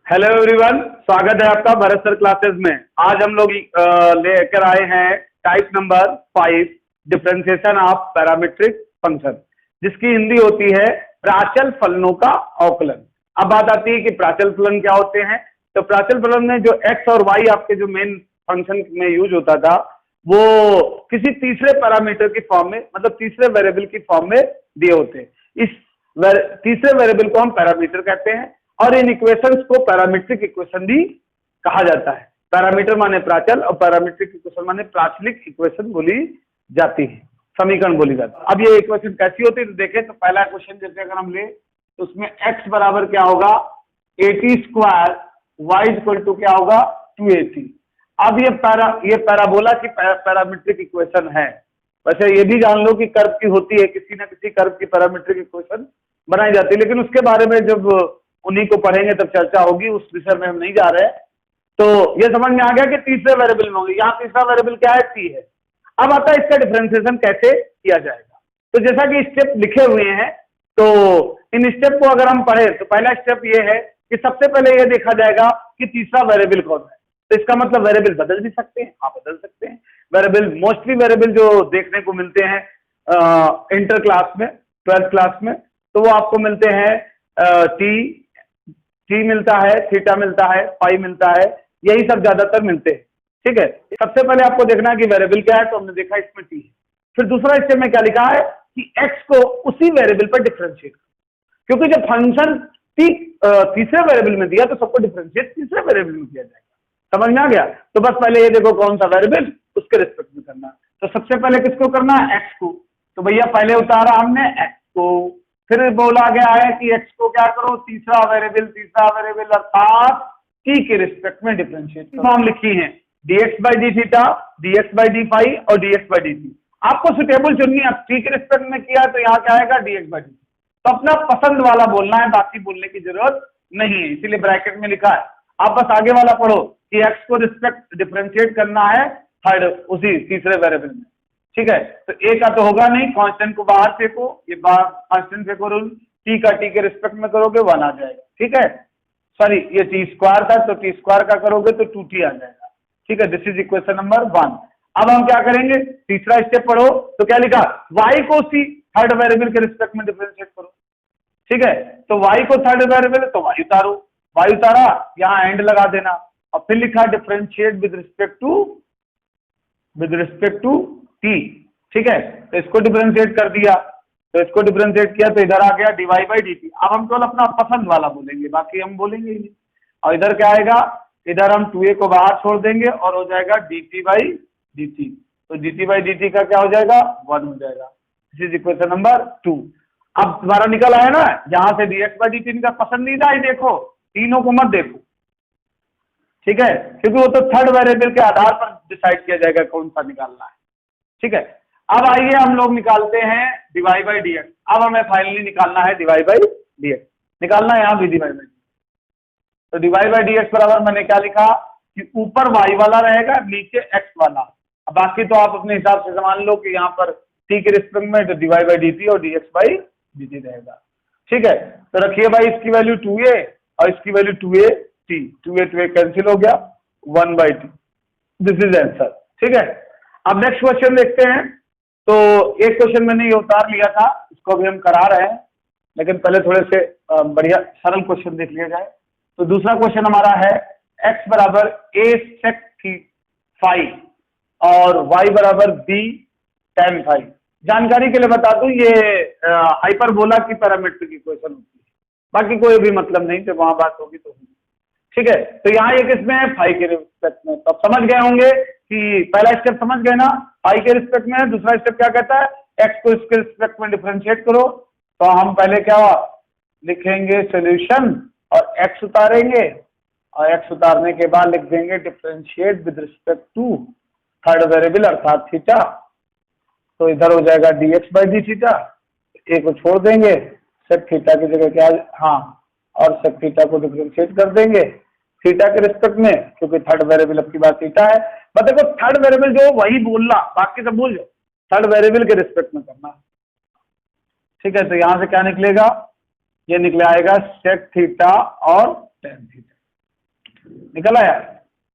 Hello everyone, स्वागत है आपका भरत सर क्लासेस में। आज हम लोग लेकर आए हैं type number 5, differentiation of parametric function, जिसकी हिंदी होती है प्राचल फलनों का अवकलन। अब बात आती है कि प्राचल फलन क्या होते हैं। तो प्राचल फलन में जो एक्स और वाई आपके जो मेन फंक्शन में यूज होता था, वो किसी तीसरे पैरामीटर की फॉर्म में, मतलब तीसरे वेरिएबल की फॉर्म में दिए होते हैं। इस तीसरे वेरिएबल को हम पैरामीटर कहते हैं और इन इक्वेशंस को पैरामीट्रिक इक्वेशन भी कहा जाता है। पैरामीटर माने प्राचल और पैरामीट्रिक इक्वेशन माने प्राचलिक इक्वेशन बोली जाती है, समीकरण बोली जाती है। अब ये इक्वेशन कैसी होती है तो देखें। तो पहला क्वेश्चन जैसे अगर हम ले तो उसमें x बराबर क्या होगा 80 स्क्वायर, y इक्वल टू क्या होगा 280। अब ये पैराबोला की पैरामीट्रिक इक्वेशन है। वैसे ये भी जान लो कि कर्व की होती है, किसी न किसी कर्व की पैरामीट्रिक इक्वेशन बनाई जाती है, लेकिन उसके बारे में जब उन्हीं को पढ़ेंगे तब चर्चा होगी, उस विषय में हम नहीं जा रहे। तो ये समझ में आ गया कि तीसरे वेरिएबल में होंगे। यहाँ तीसरा वेरिएबल क्या है, t है। अब आता है इसका डिफरेंशिएशन कैसे किया जाएगा। तो जैसा कि स्टेप लिखे हुए हैं, तो इन स्टेप को अगर हम पढ़े तो पहला स्टेप ये है कि सबसे पहले ये देखा जाएगा कि तीसरा वेरिएबल कौन है। तो इसका मतलब वेरिएबल बदल भी सकते हैं, हाँ बदल सकते हैं। वेरिएबल मोस्टली वेरिएबल जो देखने को मिलते हैं इंटर क्लास में, 12th क्लास में, तो वो आपको मिलते हैं टी मिलता है, थीटा मिलता है, पाई मिलता है, यही सब ज्यादातर मिलते हैं। ठीक है, सबसे पहले आपको देखना है कि वेरिएबल क्या है। तो हमने देखा इसमें टी है। फिर दूसरा स्टेप में क्या लिखा है कि एक्स को उसी वेरिएबल पर डिफरेंशिएट, क्योंकि जब फंक्शन टी तीसरे वेरिएबल में दिया तो सबको डिफरेंशिएट तीसरे वेरिएबल में किया जाएगा। समझ में आ गया। तो बस पहले ये देखो कौन सा वेरिएबल, उसके रिस्पेक्ट में करना। तो सबसे पहले किसको करना है, एक्स को। तो भैया पहले उतारा हमने एक्स को, फिर बोला गया है कि एक्स को क्या करो, तीसरा वेरिएबल अर्थात टी के रिस्पेक्ट में डिफरेंशिएट करो। फॉर्म लिखी है dx by d theta, dx by d phi और dx बाई डी टी। आपको सुटेबल चुननी है। टी के रिस्पेक्ट में किया तो यहाँ क्या आएगा dx बाई डी। तो अपना पसंद वाला बोलना है, बाकी बोलने की जरूरत नहीं है, इसीलिए ब्रैकेट में लिखा है। आप बस आगे वाला पढ़ो कि एक्स को रिस्पेक्ट डिफरेंशिएट करना है थर्ड उसी तीसरे वेरिएबल में। ठीक है, तो ए का तो होगा नहीं, कांस्टेंट को बाहर फेंको, ये बाहर कांस्टेंट फेंको, रूल टी का टी के रिस्पेक्ट में करोगे 1 आ जाएगा। ठीक है, सॉरी ये टी स्क्वायर था तो टी स्क्वायर का करोगे तो 2t आ जाएगा। ठीक है, दिस इज इक्वेशन नंबर 1। अब हम क्या करेंगे, तीसरा स्टेप पढ़ो। तो क्या लिखा, y को सी थर्ड वेरिएबल के रिस्पेक्ट में डिफरेंशिएट करो। ठीक है, तो y को थर्ड वेरिएबल है तो y उतारो, y उतारा, यहाँ एंड लगा देना और फिर लिखा differentiate with respect to t। ठीक है, तो इसको डिफरेंशिएट कर दिया, तो इसको डिफरेंशिएट किया तो इधर आ गया dy बाई डी टी। अब हम केवल अपना पसंद वाला बोलेंगे, बाकी हम बोलेंगे ही नहीं। और इधर क्या आएगा, इधर हम 2a को बाहर छोड़ देंगे और हो जाएगा dt बाई डी टी। तो dt बाई डी टी का क्या हो जाएगा, 1 हो जाएगा। This is equation number 2। अब तुम्हारा निकल आया ना, जहां से dx बाई डी टी का पसंदीदा ही देखो, तीनों को मत देखो। ठीक है, क्योंकि वो तो थर्ड वेरिएबल के आधार पर डिसाइड किया जाएगा कौन सा निकालना है। ठीक है, अब आइए हम लोग निकालते हैं डिवाई बाई डी एक्स। अब हमें फाइनली निकालना है डिवाई बाई डी एक्स, निकालना है यहाँ भी डिवाई बाई। तो डिवाई बाई डी एक्स बराबर मैंने क्या लिखा कि ऊपर वाई वाला रहेगा, नीचे एक्स वाला। अब बाकी तो आप अपने हिसाब से समझ लो कि यहाँ पर टी के रिस्पेक्ट में तो डिवाई बाई डी टी और D x by d T रहेगा। ठीक है, तो रखिए भाई इसकी वैल्यू 2a और इसकी value 2a T, 2a cancel हो गया, 1 by T. This is answer. ठीक है, अब नेक्स्ट क्वेश्चन देखते हैं। तो एक क्वेश्चन मैंने ये उतार लिया था, इसको अभी हम करा रहे हैं, लेकिन पहले थोड़े से बढ़िया सरल क्वेश्चन देख लिया जाए। तो दूसरा क्वेश्चन हमारा है x बराबर a sec फाई और y बराबर b tan फाई। जानकारी के लिए बता दूं, ये हाइपरबोला की पैरामीट्रिक इक्वेशन होती है, बाकी कोई भी मतलब नहीं, जब वहां बात होगी तो होगी। ठीक है, तो यहाँ ये किसमें है, फाई के रिस्पेक्ट में। तो समझ गए होंगे कि पहला स्टेप समझ गए ना, फाई के रिस्पेक्ट में है। दूसरा स्टेप क्या कहता है, एक्स को इसके रिस्पेक्ट में डिफरेंशिएट करो। तो हम पहले क्या लिखेंगे, सोल्यूशन, और एक्स उतारेंगे और एक्स उतारने के बाद लिख देंगे differentiate with respect to third variable अर्थात थीटा। तो इधर हो जाएगा dx by d theta, a को छोड़ देंगे, सेक थीटा की जगह क्या, हाँ, और सेक थीटा को डिफरेंशिएट कर देंगे थीटा के रिस्पेक्ट में, क्योंकि थर्ड वेरिएबल अब की बात थीटा है। बस देखो थर्ड वेरिएबल जो वही बोलना, बाकी सब भूल जाओ, थर्ड वेरिएबल के रिस्पेक्ट में करना। ठीक है, तो यहां से क्या निकलेगा, ये निकले आएगा सेक थीटा और टेन थीटा। निकल आया।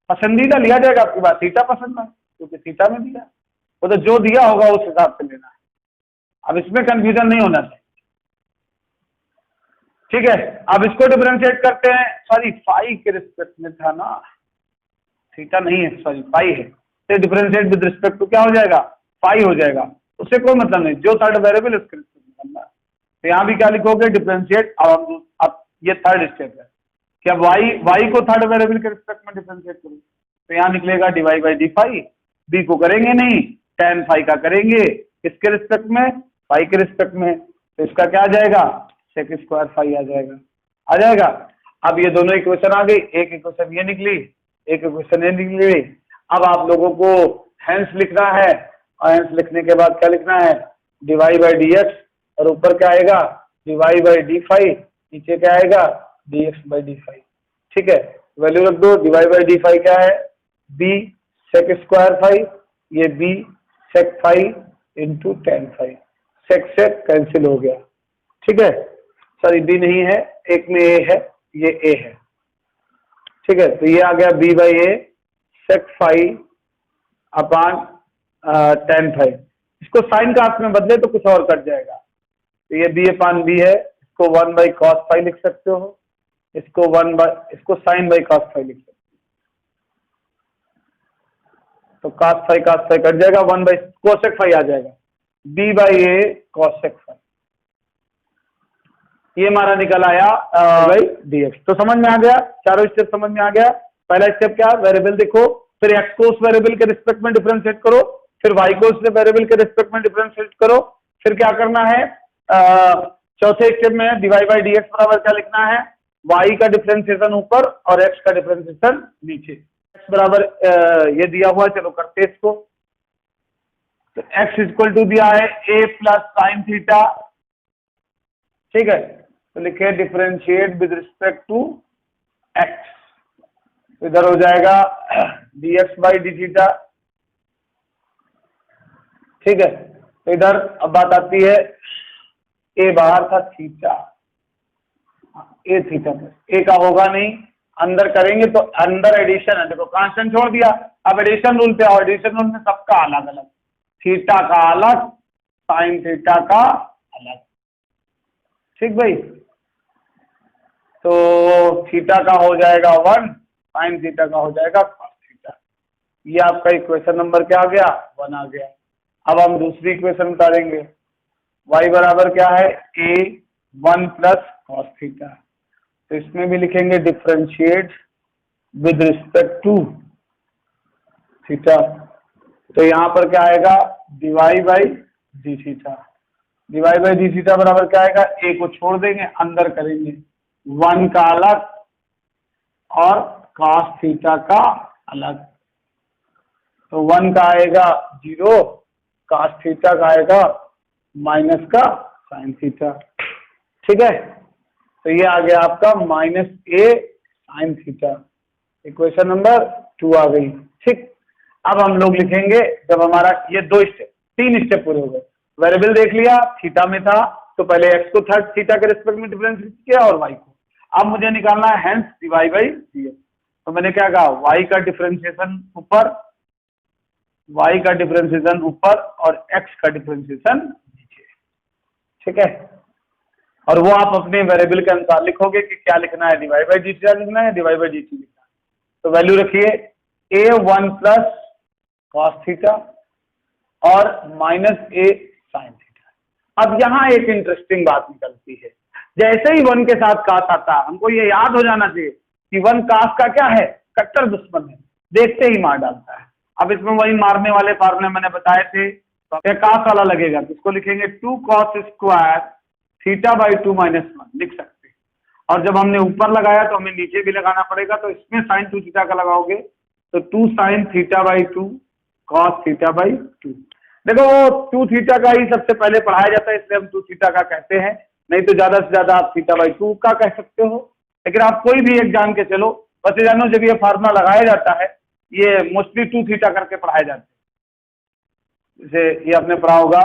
पसंदीदा लिया जाएगा आपकी बात, थीटा पसंद है क्योंकि थीटा में दिया, वो तो जो दिया होगा उस हिसाब से लेना है। अब इसमें कंफ्यूजन नहीं होना चाहिए, ठीक है। अब इसको डिफरेंशिएट करते हैं, सॉरी फाई के रिस्पेक्ट में था ना, थीटा नहीं है, सॉरी फाई है, तो डिफरेंशिएट विद रिस्पेक्ट टू क्या हो जाएगा, फाई हो जाएगा। उससे कोई मतलब नहीं, जो थर्ड वेरिएबल उसके रिस्पेक्ट में करना है। तो यहाँ भी क्या लिखोगे, डिफरेंशिएट। अब ये थर्ड स्टेप है कि अब वाई को थर्ड वेरिएबल के रिस्पेक्ट में डिफरेंशिएट करो, तो यहाँ निकलेगा Dibai by d phi. B को करेंगे नहीं, टेन फाई का करेंगे, किसके रिस्पेक्ट में, फाई के रिस्पेक्ट में। तो इसका क्या आ जाएगा, सेक स्क्वायर फाई आ जाएगा, आ जाएगा। अब ये दोनों इक्वेशन आ गई, एक इक्वेशन ये निकली, एक इक्वेशन ये निकली। अब आप लोगों को हेंस लिखना है, और हेंस लिखने के बाद क्या लिखना है, डिवाई बाई डी एक्स, और ऊपर क्या आएगा, डिवाई बाई डी फाई, नीचे क्या आएगा, d x by d phi. ठीक है, वैल्यू रख दो। डिवाई बाई डी फाई क्या है, बी सेक स्क्वायर फाई, ये b sec phi into ten phi, sec sec cancel हो गया, ठीक है। सॉरी बी नहीं है, एक में ए है, ये ए है, ठीक है। तो ये आ गया b by a sec phi upon tan phi. इसको साइन का में बदले तो कुछ और कट जाएगा, तो ये बी अपान बी है, इसको वन बाई कॉस फाई लिख सकते हो, इसको साइन बाई कॉस फाई लिख सकते हो, तो कॉस फाई कट जाएगा, वन बाई कोसेक फाई आ जाएगा, b by a cosec phi. ये हमारा निकल आया बाई डी एक्स। तो समझ में आ गया, चारों स्टेप समझ में आ गया। पहला स्टेप क्या, वेरिएबल देखो, फिर एक्स को उस वेरिएबल के रिस्पेक्ट में डिफरेंशिएट करो, फिर वाई को उस वेरिएबल के रिस्पेक्ट में डिफरेंशिएट करो, फिर क्या करना है, चौथे स्टेप में डिवाइड बाई डी एक्स बराबर क्या लिखना है, वाई का डिफरेंशिएशन ऊपर और एक्स का डिफरेंशिएशन नीचे। एक्स बराबर ये दिया हुआ, चलो करते इसको। तो एक्स इक्वल टू दिया है ए प्लस साइन थीटा, ठीक है। तो लिखे differentiate with respect to x, इधर हो जाएगा d x by d theta, ठीक है। तो इधर अब बात आती है, ए बाहर था थीटा, ए थीटा ए का होगा नहीं, अंदर करेंगे तो अंदर एडिशन है, देखो कांस्टेंट छोड़ दिया, अब एडिशन रूल पे आओ। एडिशन रूल में सबका अलग अलग, थीटा का अलग, साइन थीटा का अलग, ठीक भाई। तो थीटा का हो जाएगा 1, साइन थीटा का हो जाएगा कॉस थीटा। ये आपका इक्वेशन नंबर क्या आ गया, 1 आ गया। अब हम दूसरी इक्वेशन उतारेंगे, y बराबर क्या है, a 1 प्लस कॉस थीटा। तो इसमें भी लिखेंगे differentiate with respect to theta. तो यहाँ पर क्या आएगा, dy by d theta. Dy by d theta बराबर क्या आएगा, a को छोड़ देंगे, अंदर करेंगे, 1 का अलग और कॉस थीटा का अलग। तो 1 का आएगा 0, कॉस थीटा का आएगा माइनस का साइन थीटा, ठीक है। तो ये आ गया आपका माइनस ए साइन थीटा, इक्वेशन नंबर 2 आ गई, ठीक। अब हम लोग लिखेंगे, जब हमारा ये 3 स्टेप पूरे हो गए, वेरिएबल देख लिया, थीटा में था, तो पहले एक्स को थर्ड थीटा के रिस्पेक्ट में डिफरेंशिएट किया और वाई को। अब मुझे निकालना है hence dy by d x. तो मैंने क्या कहा, वाई का डिफरेंशिएशन ऊपर, वाई का डिफरेंशिएशन ऊपर और एक्स का डिफरेंशिएशन नीचे, ठीक है। और वो आप अपने वेरिएबल के अनुसार लिखोगे कि क्या लिखना है, डिवाई बाई डी थीटा लिखना है, डिवाई बाई डी टी लिखना है। तो वैल्यू रखिए ए 1 प्लस कॉस थीटा और माइनस ए साइन थीटा। अब यहाँ एक इंटरेस्टिंग बात निकलती है, जैसे ही 1 के साथ कास आता है, हमको ये याद हो जाना चाहिए कि 1 कास का क्या है, कट्टर दुश्मन है, देखते ही मार डालता है। अब इसमें वही मारने वाले फार्मूले मैंने बताए थे, तो कास वाला लगेगा, इसको लिखेंगे 2 cos square theta by 2 minus 1 लिख सकते हैं। और जब हमने ऊपर लगाया तो हमें नीचे भी लगाना पड़ेगा, तो इसमें साइन 2 थीटा का लगाओगे तो 2 sine theta by 2 cos theta by 2। देखो वो 2 थीटा का ही सबसे पहले पढ़ाया जाता है, इसलिए हम 2 थीटा का कहते हैं, नहीं तो ज्यादा से ज्यादा आप थीटा बाई 2 का कह सकते हो। लेकिन आप कोई भी एक जान के चलो, बस ये जानो जब ये फार्मूला लगाया जाता है, ये मोस्टली 2 थीटा करके पढ़ाए जाते हैं। जैसे ये आपने पढ़ा होगा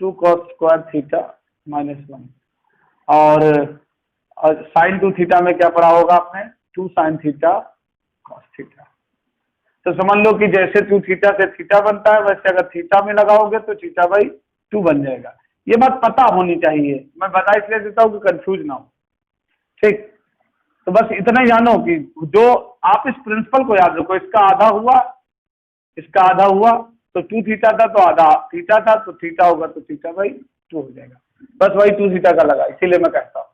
2 कॉस स्क्वायर थीटा माइनस 1, और साइन 2 थीटा में क्या पढ़ा होगा आपने, 2 साइन थीटा कॉस थीटा। तो समझ लो कि जैसे टू थीटा से थीटा बनता है, वैसे अगर थीटा में लगाओगे तो थीटा बाई 2 बन जाएगा। ये बात पता होनी चाहिए, मैं बता इसलिए देता हूँ कि कंफ्यूज ना हो। ठीक, तो बस इतना ही जानो कि जो आप इस प्रिंसिपल को याद रखो, इसका आधा हुआ, इसका आधा हुआ, तो 2 थीटा था तो आधा थीटा था, तो थीटा होगा तो थीटा बाई 2 हो जाएगा। बस वही 2 थीटा का लगा, इसीलिए मैं कहता हूँ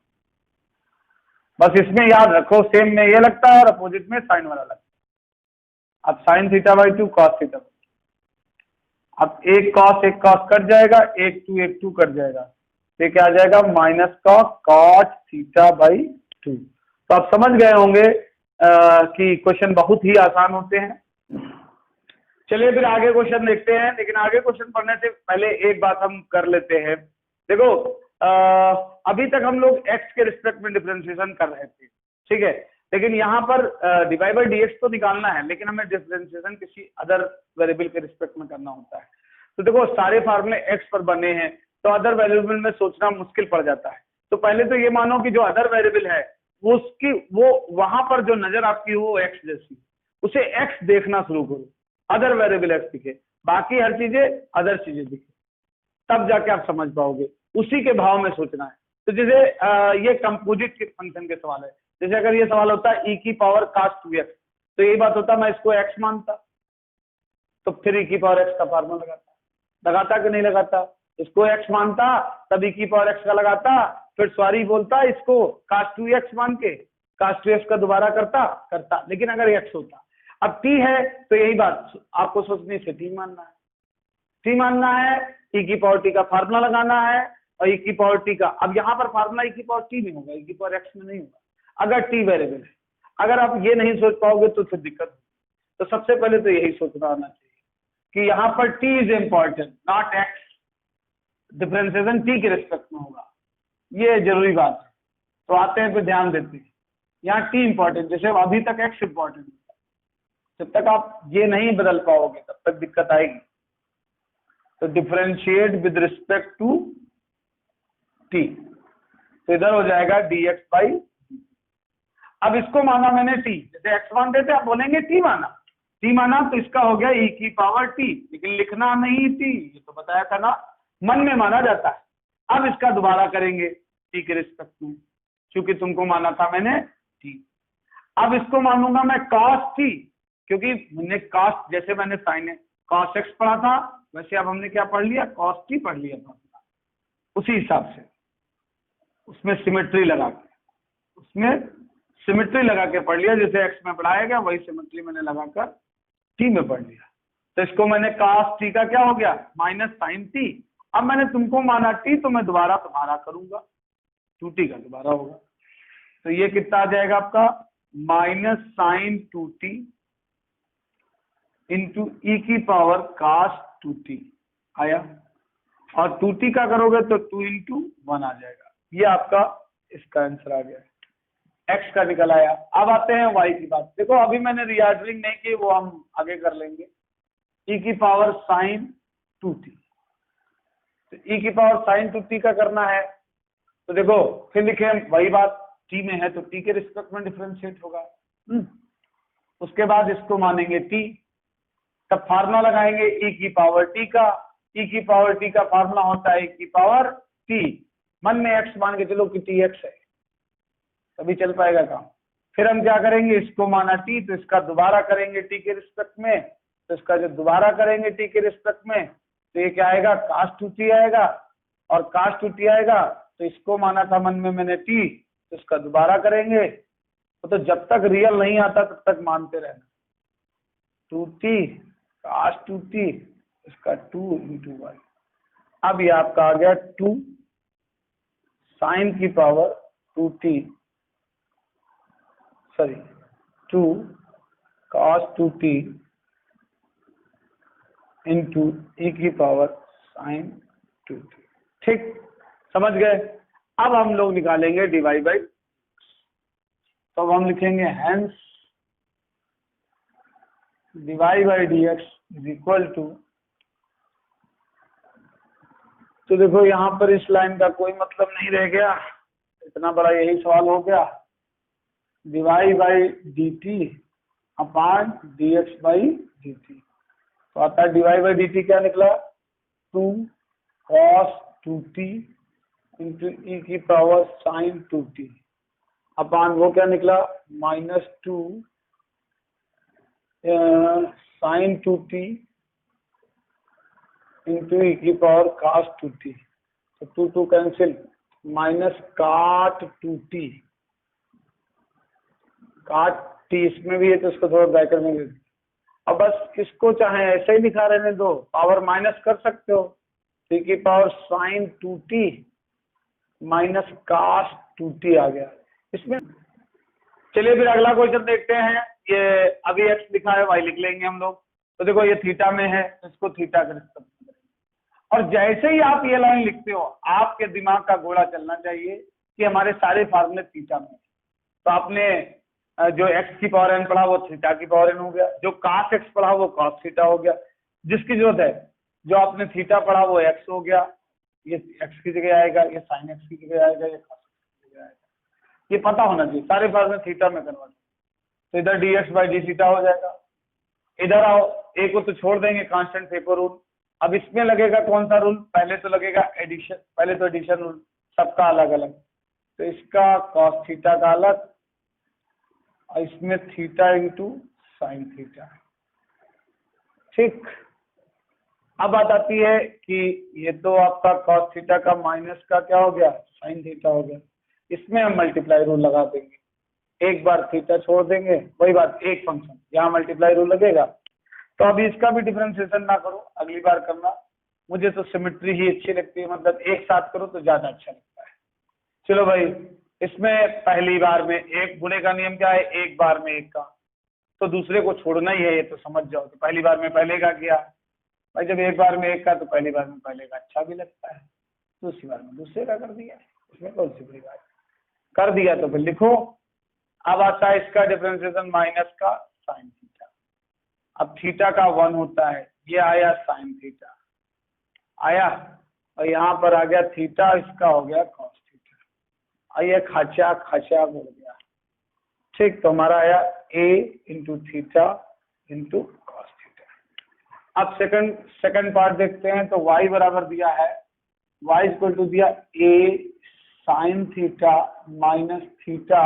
बस इसमें याद रखो, सेम में ये लगता है और अपोजिट में साइन वाला लगता है। अब sine theta by 2 cos theta, अब एक कॉस कट जाएगा, एक टू कट जाएगा, तो क्या आ जाएगा माइनस कॉट थीटा बाई 2। तो आप समझ गए होंगे कि क्वेश्चन बहुत ही आसान होते हैं। चलिए फिर आगे क्वेश्चन देखते हैं, लेकिन आगे क्वेश्चन पढ़ने से पहले एक बात हम कर लेते हैं। देखो अभी तक हम लोग x के रिस्पेक्ट में डिफरेंशिएशन कर रहे थे, ठीक है, लेकिन यहाँ पर डिवाइड बाई dx तो निकालना है, लेकिन हमें डिफरेंशिएशन किसी अदर वेरिएबल के रिस्पेक्ट में करना होता है। तो देखो सारे फार्मूले x पर बने हैं, तो अदर वेरिएबल में सोचना मुश्किल पड़ जाता है। तो पहले तो ये मानो कि जो अदर वेरिएबल है वो वहां पर जो नजर आपकी हो x जैसी, उसे x देखना शुरू करो, अदर वेरिएबल x दिखे, बाकी हर चीजें अदर चीजें दिखे, तब जाके आप समझ पाओगे। उसी के भाव में सोचना है। तो जैसे ये कंपोजिट के फंक्शन के सवाल है, जैसे अगर ये सवाल होता है e की पावर cos 2x, तो यही बात होता मैं इसको x मानता, तो फिर e की पावर x का फार्मूला लगाता कि नहीं लगाता, इसको x मानता तब e की पावर x का लगाता, फिर सॉरी बोलता इसको cos 2x मान के cos 2x का दोबारा करता, लेकिन अगर x होता, अब t है तो यही बात आपको सोचनी से t मानना है, e की पावर t का फार्मूला लगाना है, और e की पावर t का, अब यहाँ पर फार्मूला e की पावर t में होगा, e की पावर x में नहीं होगा, अगर t वेरिएबल है। अगर आप ये नहीं सोच पाओगे तो फिर दिक्कत होगी। तो सबसे पहले तो यही सोचना आना चाहिए कि यहाँ पर t is important not x, differentiation t के रिस्पेक्ट में होगा, ये जरूरी बात है। तो आते हैं फिर ध्यान देते हैं, यहाँ t इम्पोर्टेंट, जैसे अभी तक x इम्पोर्टेंट, जब तक आप ये नहीं बदल पाओगे तब तक दिक्कत आएगी। तो differentiate with respect to t, तो इधर हो जाएगा dx बाई। अब इसको माना मैंने t, जैसे x मान देते आप बोलेंगे t माना तो इसका हो गया e की पावर t, लेकिन लिखना नहीं t, ये तो बताया था ना, मन में माना जाता है। अब इसका दोबारा करेंगे t के रिस्पेक्ट में, क्योंकि तुमको माना था मैंने t। अब इसको मानूंगा मैं cos t, क्योंकि मैंने cos, जैसे मैंने sin cos x पढ़ा था, वैसे अब हमने क्या पढ़ लिया, cos t पढ़ लिया था। उसी हिसाब से उसमें सिमेट्री लगा के पढ़ लिया, जैसे x में पढ़ाया गया वही सिमेट्री मैंने लगाकर t में पढ़ लिया। तो इसको मैंने cos t का क्या हो गया माइनस sin t। अब मैंने तुमको माना t, तो मैं दोबारा तुम्हारा करूंगा, 2t का दोबारा होगा, तो ये कितना आ जाएगा आपका माइनस साइन 2t इंटू ई की पावर cos 2t आया, और 2t का करोगे तो 2 इंटू 1 आ जाएगा। ये आपका इसका आंसर आ गया, x का निकल आया। अब आते हैं y की बात। देखो अभी मैंने रीऑर्डरिंग नहीं की, वो हम आगे कर लेंगे। e की पावर साइन 2t, तो e की पावर साइन 2t का करना है, तो देखो फिर लिखे वही बात, t में है तो t के रिस्पेक्ट में डिफरेंशिएट होगा। उसके बाद इसको मानेंगे t, तब फार्मूला लगाएंगे e की पावर t का, e की पावर t का फार्मूला होता है e की पावर t, मन में x मान के चलो कि tx है, तभी चल पाएगा काम। फिर हम क्या करेंगे, इसको माना t, तो इसका दोबारा करेंगे t के रिस्पेक्ट में, तो इसका जो दोबारा करेंगे t के रिस्पेक्ट में, तो ये क्या आएगा cos 2t आएगा, और cos 2t आएगा तो इसको माना था मन में मैंने t, तो इसका दोबारा करेंगे, तो जब तक रियल नहीं आता तब तक मानते रहना, 2t cos 2t, इसका 2 इंटू 1। अब ये आपका आ गया 2 साइन की power 2t, sorry 2 cos 2t into e की पावर साइन 2t। ठीक, समझ गए। अब हम लोग निकालेंगे डिवाइड बाई, तो अब हम लिखेंगे hence divide by dx is equal to, तो देखो यहाँ पर इस लाइन का कोई मतलब नहीं रह गया, इतना बड़ा यही सवाल हो गया, divide by dt upon dx by dt। तो आता है डिवाइड बाई dt क्या निकला 2 cos 2t इंटू ई की पावर साइन 2t अपॉन वो क्या निकला -2 साइन 2t इंटू ई की पावर cos 2t। तो 2 कैंसिल माइनस काट 2t काट t इसमें भी है तो इसको थोड़ा ब्रैकेट में दे दो। अब बस इसको चाहे ऐसे ही लिखा रहने दो, पावर माइनस कर सकते हो, t की power sine 2t minus cos 2t आ गया इसमें। चलिए फिर अगला क्वेश्चन देखते हैं। ये अभी x लिखा है, y लिख लेंगे हम लोग। तो देखो ये थीटा में है, इसको थीटा कर सकते हैं। और जैसे ही आप ये लाइन लिखते हो आपके दिमाग का घोड़ा चलना चाहिए कि हमारे सारे फार्मूले थीटा में। तो आपने जो x की पावर n पढ़ा वो थीटा की पावर n हो गया, जो cos x पढ़ा वो cos थीटा हो गया, जिसकी जरूरत है जो आपने थीटा पढ़ा वो x हो गया, ये x की जगह आएगा, ये sin x की जगह आएगा, ये cos x की जगह आएगा। ये पता होना चाहिए, सारे फार्मूले थीटा में कन्वर्ट। तो इधर dx बाई डी थीटा हो जाएगा। इधर आओ, a को तो छोड़ देंगे, कांस्टेंट पेपर रूल। अब इसमें लगेगा कौन सा रूल, पहले तो लगेगा एडिशन, पहले तो एडिशन रूल, सबका अलग अलग। तो इसका cos थीटा का अलग और इसमें थीटा इंटू साइन थीटा। ठीक, अब बात आती है कि ये तो आपका cos थीटा का माइनस का क्या हो गया साइन थीटा हो गया। इसमें हम मल्टीप्लाई रूल लगा देंगे, एक बार थीटा छोड़ देंगे, वही बात एक फंक्शन, यहाँ मल्टीप्लाई रूल लगेगा। तो अभी इसका भी डिफरेंशिएशन ना करो, अगली बार करना। मुझे तो सिमेट्री ही अच्छी लगती है, मतलब एक साथ करो तो ज्यादा अच्छा लगता है। चलो भाई, इसमें पहली बार में एक गुणे का नियम क्या है, एक बार में एक का, तो दूसरे को छोड़ना ही है, ये तो समझ जाओ। तो पहली बार में पहले का किया भाई, जब एक बार में एक का तो पहली बार में पहले का अच्छा भी लगता है, दूसरी बार में दूसरे का कर दिया, इसमें कौन सी बड़ी बात, कर दिया तो फिर लिखो। अब आता है इसका डिफरेंशिएशन माइनस का साइन थीटा। अब थीटा का 1 होता है, ये आया साइन थीटा आया, और यहाँ पर आ गया थीटा, इसका हो गया कॉस थीटा, और ये खचा खचा बढ़ गया। ठीक, तो हमारा आया a into theta into cos theta. अब सेकंड पार्ट देखते हैं। तो y बराबर दिया है, y इक्वल टू दिया a sine theta minus theta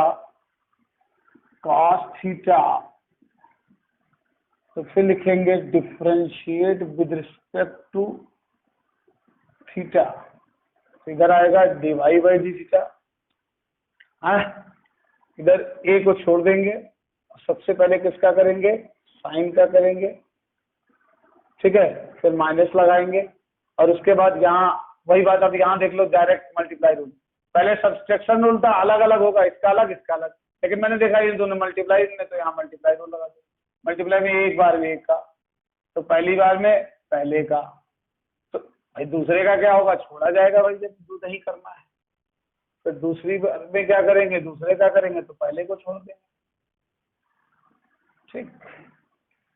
cos theta. तो फिर लिखेंगे differentiate with respect to theta. तो इधर आएगा डिवाई बाई डी थीटा, इधर a को छोड़ देंगे, सबसे पहले किसका करेंगे साइन का करेंगे, ठीक है, फिर माइनस लगाएंगे, और उसके बाद यहाँ वही बात। अब यहाँ देख लो डायरेक्ट मल्टीप्लाई रूल, पहले सब्सट्रैक्शन रूल था, अलग अलग होगा, इसका अलग इसका अलग, लेकिन मैंने देखा ये दोनों मल्टीप्लाई में, तो यहाँ मल्टीप्लाई रूल लगा दो। मल्टीप्लाई में एक बार में एक का, तो पहली बार में पहले का, तो भाई दूसरे का क्या होगा, छोड़ा जाएगा भाई, जब दो नहीं करना है। तो दूसरी बार में क्या करेंगे, दूसरे का करेंगे तो पहले को छोड़ देंगे। ठीक,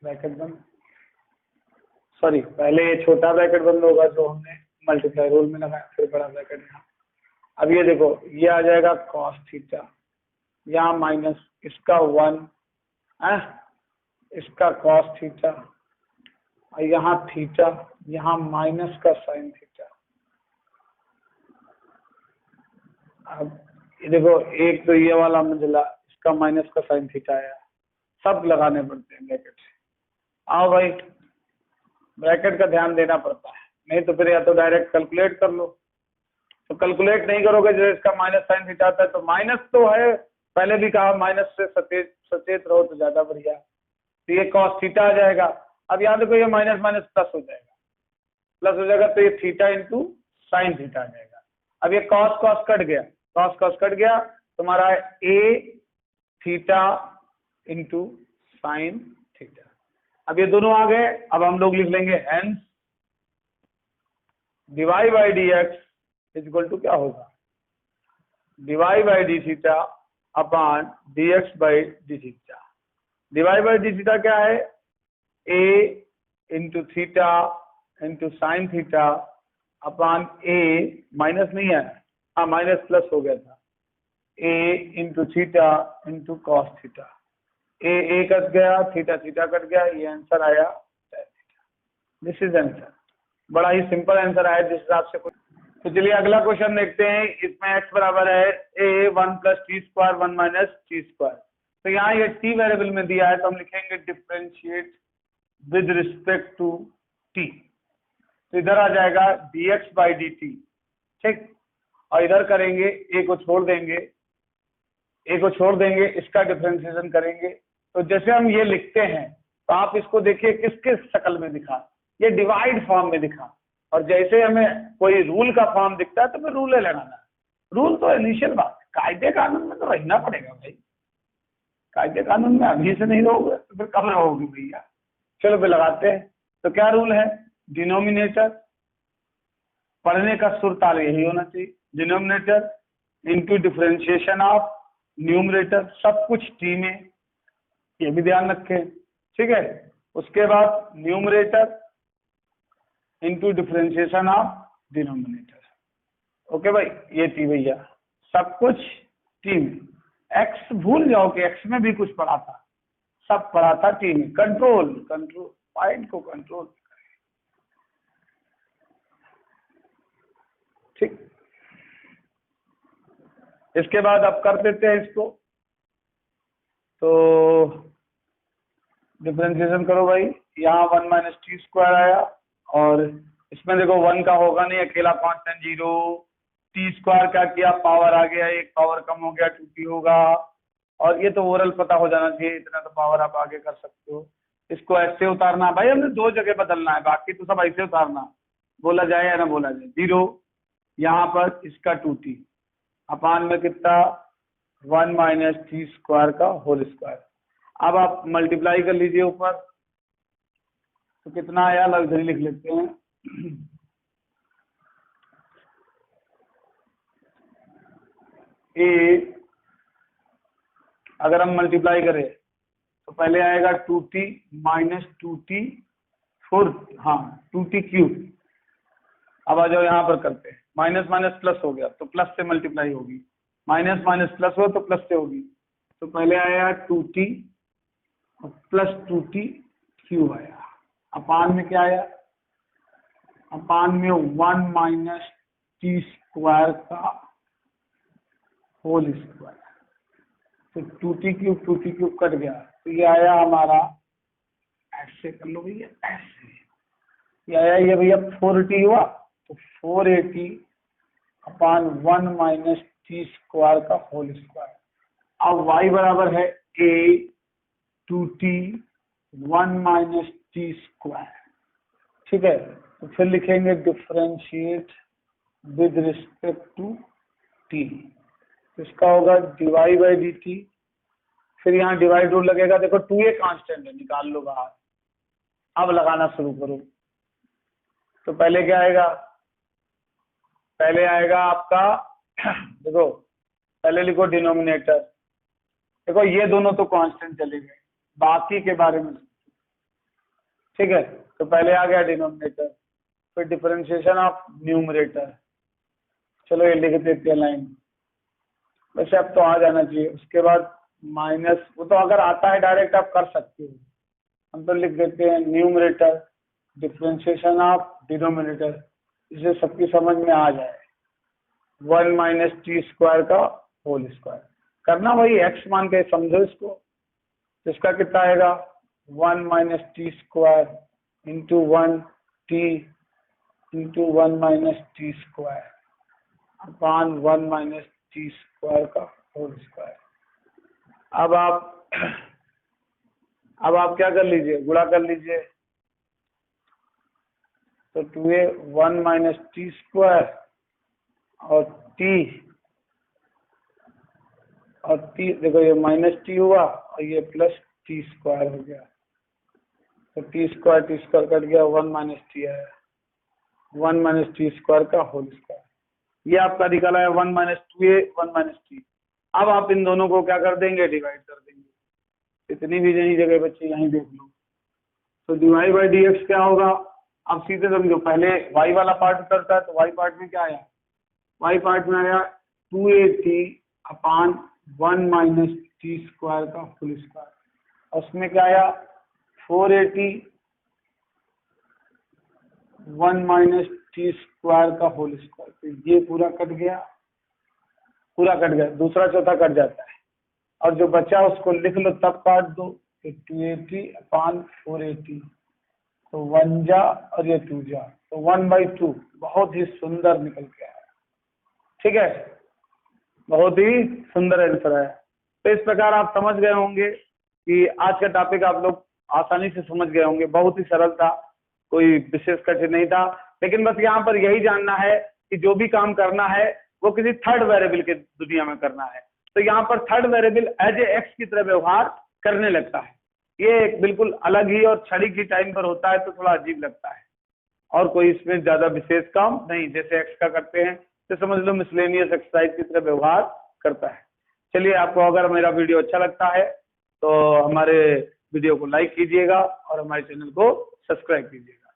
ब्रैकेट बंद, सॉरी पहले ये छोटा ब्रैकेट बंद होगा जो हमने मल्टीप्लाई रूल में लगाया, फिर बड़ा ब्रैकेट यहाँ। अब ये देखो, ये आ जाएगा कॉस थीटा, यहाँ माइनस इसका 1 इसका कॉस थीटा, और यहाँ थीटा, यहाँ माइनस का साइन थीटा। अब ये देखो, एक तो ये वाला मंजिला, इसका माइनस का साइन थीटा आया, सब लगाने पड़ते हैं ब्रैकेट से। आओ भाई, ब्रैकेट का ध्यान देना पड़ता है, नहीं तो फिर या तो डायरेक्ट कैलकुलेट कर लो। तो कैलकुलेट नहीं करोगे, जैसे इसका माइनस साइन थीटा आता है, तो माइनस तो है, पहले भी कहा माइनस से सचेत रहो तो ज्यादा बढ़िया। तो ये कॉस थीटा आ जाएगा। अब यहाँ देखो, ये माइनस माइनस प्लस हो जाएगा, प्लस हो जाएगा, तो ये थीटा इंटू साइन थीटा आ जाएगा। अब ये कॉस कॉस कट गया, कॉस कॉस कट गया, तुम्हारा ए थीटा इंटू साइन थीटा। अब ये दोनों आ गए, अब हम लोग लिख लेंगे hence dy by d x is equal to क्या होगा, dy by d theta upon d x by d theta. Dy by d theta क्या है, a into theta into sine theta upon a, minus नहीं है, हाँ minus plus हो गया था, a into theta into cos theta. A cut गया, theta theta cut गया, ये आंसर आया। This is answer. बड़ा ही सिंपल आंसर आया जिस हिसाब से कुछ। तो चलिए अगला क्वेश्चन देखते हैं। इसमें x बराबर है ए 1 + t² 1 - t²। तो यहाँ ये t वेरिएबल में दिया है तो हम लिखेंगे differentiate with respect to t। तो इधर आ जाएगा dx/dt, ठीक। और इधर करेंगे a को छोड़ देंगे, इसका डिफरेंशिएशन करेंगे। तो जैसे हम ये लिखते हैं तो आप इसको देखिए किस किस शक्ल में दिखा, ये डिवाइड फॉर्म में दिखा। और जैसे हमें कोई रूल का फॉर्म दिखता है तो फिर रूल लगाना। रूल तो इनिशियल बात है, कायदे कानून में तो रहना पड़ेगा भाई। कायदे कानून में अभी से नहीं रहोगे तो फिर कब रहोगे भैया। चलो फिर लगाते हैं। तो क्या रूल है, डिनोमिनेटर, पढ़ने का सुर ताल यही होना चाहिए, denominator into differentiation of numerator, सब कुछ टी में, ये भी ध्यान रखें, ठीक है। उसके बाद numerator into differentiation of denominator. Okay भाई, ये थी भैया सब कुछ टी में। एक्स भूल जाओ कि एक्स में भी कुछ पढ़ा था, सब पढ़ा था टी में। कंट्रोल पॉइंट को कंट्रोल, ठीक। इसके बाद अब कर देते हैं इसको। तो डिफरेंशिएशन करो भाई, यहाँ 1 - t² आया और इसमें देखो 1 का होगा नहीं, अकेला कांस्टेंट 0। t² क्या किया, पावर आ गया, एक पावर कम हो गया, 2t होगा। और ये तो ओरल पता हो जाना चाहिए, इतना तो पावर आप आगे कर सकते हो। इसको ऐसे उतारना भाई, हमने 2 जगह बदलना है, बाकी तो सब ऐसे उतारना, बोला जाए या ना बोला जाए। 0 यहाँ पर, इसका 2t अपान में कितना 1 - t² का होल स्क्वायर। अब आप मल्टीप्लाई कर लीजिए ऊपर, तो कितना आया, लग्जरी लिख लेते हैं। ए अगर हम मल्टीप्लाई करें तो पहले आएगा 2t - 2t 4, हाँ 2t³। अब आ जाओ यहाँ पर करते हैं, माइनस माइनस प्लस हो गया तो प्लस से मल्टीप्लाई होगी, माइनस माइनस प्लस हो तो प्लस से होगी। तो पहले आया 2t प्लस 2t³ आया, अपान में क्या आया, अपान में 1 - t² का होल स्क्वायर। तो 2t³ कट गया, तो ये आया हमारा, ऐसे कर लो भैया, ऐसे ये आया, ये भैया 4t हुआ, तो 4at अपान 1 - t² का होल स्क्वायर। अब y बराबर है a 2t 1 - t², ठीक है। तो फिर लिखेंगे differentiate with respect to t। इसका होगा dy/dt, फिर यहाँ डिवाइड रूल लगेगा। देखो 2a कांस्टेंट है, निकाल लो बाहर। अब लगाना शुरू करो। तो पहले क्या आएगा, पहले आएगा आपका देखो, पहले लिखो डिनोमिनेटर। देखो ये दोनों तो कांस्टेंट चले गए, बाकी के बारे में, ठीक है। तो पहले आ गया डिनोमिनेटर, फिर डिफरेंशिएशन ऑफ न्यूमरेटर। चलो ये लिख देते हैं लाइन, वैसे अब तो आ जाना चाहिए। उसके बाद माइनस, वो तो अगर आता है डायरेक्ट आप कर सकते हो, हम तो लिख देते हैं न्यूमरेटर डिफरेंशिएशन ऑफ डिनोमिनेटर, इसे सबकी समझ में आ जाए। 1 - t² का होल स्क्वायर करना, वही एक्स मान के समझो इसको। इसका कितना आएगा 1 - t² into 1t into 1 - t² अपान 1 - t² का होल स्क्वायर। अब आप क्या कर लीजिए, गुणा कर लीजिए। तो 2a 1 - t² और t देखो, ये -t हुआ और ये प्लस t² हो गया। तो t² कट गया, 1 - t आया, 1 - t² का होल स्क्वायर। ये आपका निकला है 1 - 2a 1 - t। अब आप इन दोनों को क्या कर देंगे, डिवाइड कर देंगे। इतनी भी नहीं जगह बच्चे यहीं देख लो। तो dy/dx क्या होगा, अब सीधे समझो, पहले y वाला पार्ट उतरता है, तो y पार्ट में क्या आया, y पार्ट में आया 2at अपान 1 - t² का होल स्क्वायर। उसमें क्या आया 480 1 माइनस टी स्क्वायर का होल स्क्वायर, तो ये पूरा कट गया, पूरा कट गया, दूसरा चौथा कट जाता है और जो बचा उसको लिख लो तब काट दो, 280 अपान 480, तो 1 जा और ये 2 जा, तो 1/2 बहुत ही सुंदर निकल के आया। ठीक है, बहुत ही सुंदर आंसर है। तो इस प्रकार आप समझ गए होंगे कि आज का टॉपिक आप लोग आसानी से समझ गए होंगे, बहुत ही सरल था, कोई विशेष कठिन नहीं था। लेकिन बस यहाँ पर यही जानना है कि जो भी काम करना है वो किसी थर्ड वेरिएबल के दुनिया में करना है, तो यहाँ पर third variable as a x की तरह व्यवहार करने लगता है। ये एक बिल्कुल अलग ही और छड़ी की टाइम पर होता है तो थोड़ा अजीब लगता है, और कोई इसमें ज्यादा विशेष काम नहीं, जैसे एक्स का करते हैं तो समझ लो मिसलेनियस एक्सरसाइज की तरह व्यवहार करता है। चलिए, आपको अगर मेरा वीडियो अच्छा लगता है तो हमारे वीडियो को लाइक कीजिएगा और हमारे चैनल को सब्सक्राइब कीजिएगा।